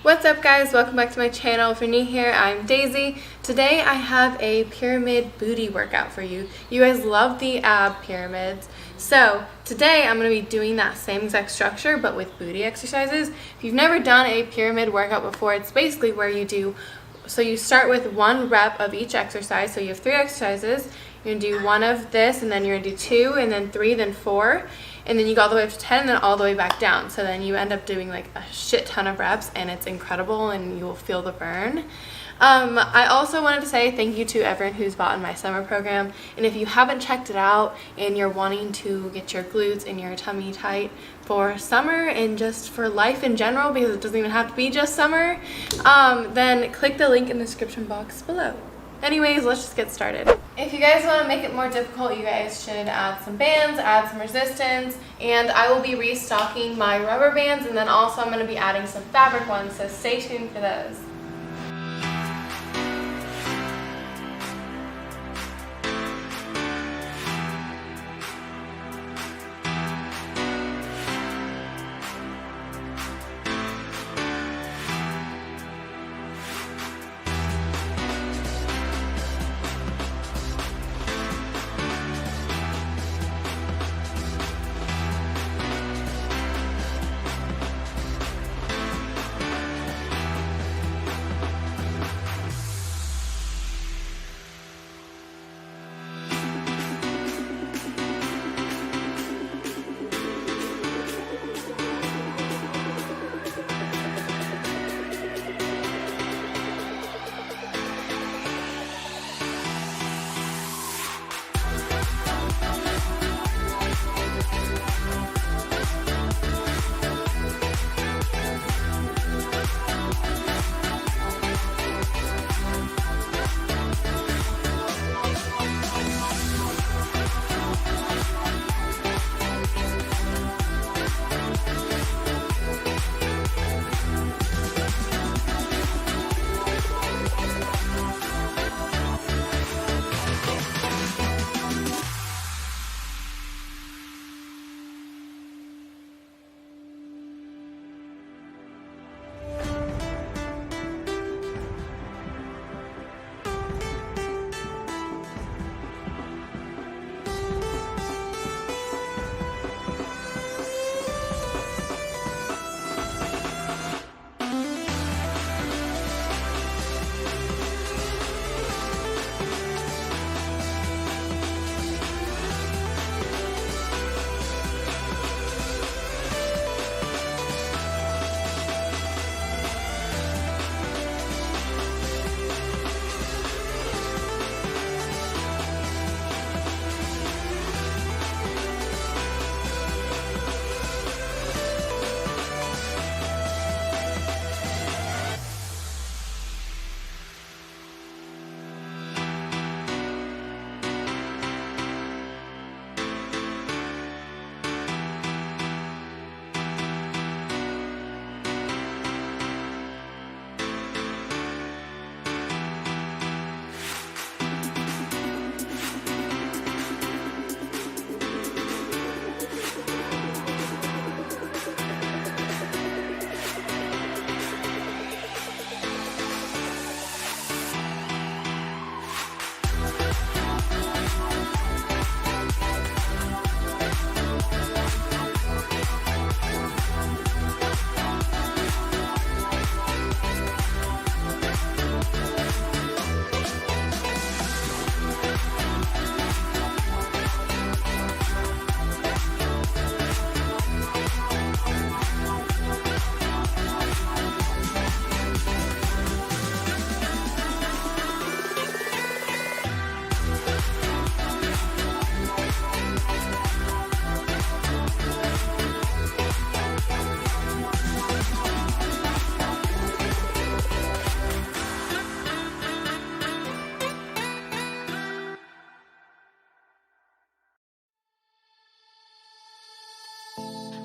What's up guys, welcome back to my channel. If you're new here, I'm Daisy. Today I have a pyramid booty workout for you. You guys love the ab pyramids. So today I'm going to be doing that same exact structure but with booty exercises. If you've never done a pyramid workout before, it's basically where you start with 1 rep of each exercise. So you have 3 exercises. You're going to do 1 of this, and then you're going to do 2, and then 3, then 4. And then you go all the way up to 10 and then all the way back down. So then you end up doing like a shit ton of reps, and it's incredible and you will feel the burn. I also wanted to say thank you to everyone who's bought in my summer program. And if you haven't checked it out and you're wanting to get your glutes and your tummy tight for summer and just for life in general, because it doesn't even have to be just summer, then click the link in the description box below. Anyways, let's just get started. If you guys want to make it more difficult, you guys should add some bands, add some resistance, and I will be restocking my rubber bands, and then also I'm going to be adding some fabric ones, so stay tuned for those.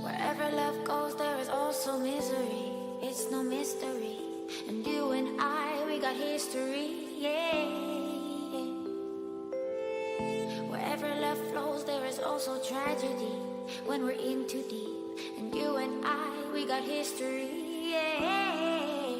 Wherever love goes, there is also misery. It's no mystery. And you and I, we got history, yeah. Wherever love flows, there is also tragedy. When we're in too deep. And you and I, we got history, yeah.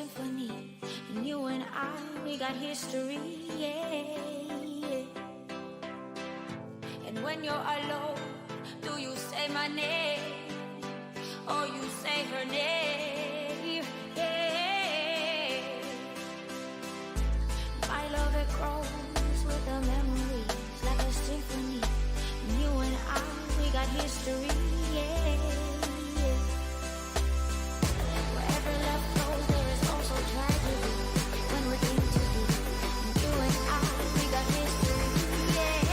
symphony. And you and I, we got history, yeah. And when you're alone, do you say my name? Or you say her name? Yeah. My love, it grows with the memories like a symphony. And you and I, we got history, yeah. Wherever love goes, there is also tragedy. When we're in too deep, and you and I, we got history, yeah.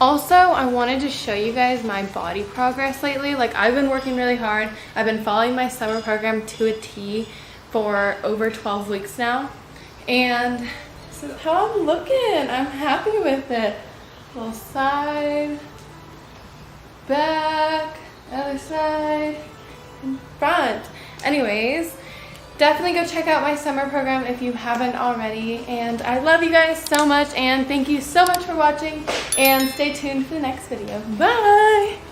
Also, I wanted to show you guys my body progress lately. Like, I've been working really hard. I've been following my summer program to a T for over 12 weeks now. And this is how I'm looking. I'm happy with it. Little side, back, other side, and front. Anyways, definitely go check out my summer program if you haven't already. And I love you guys so much, and thank you so much for watching, and stay tuned for the next video. Bye!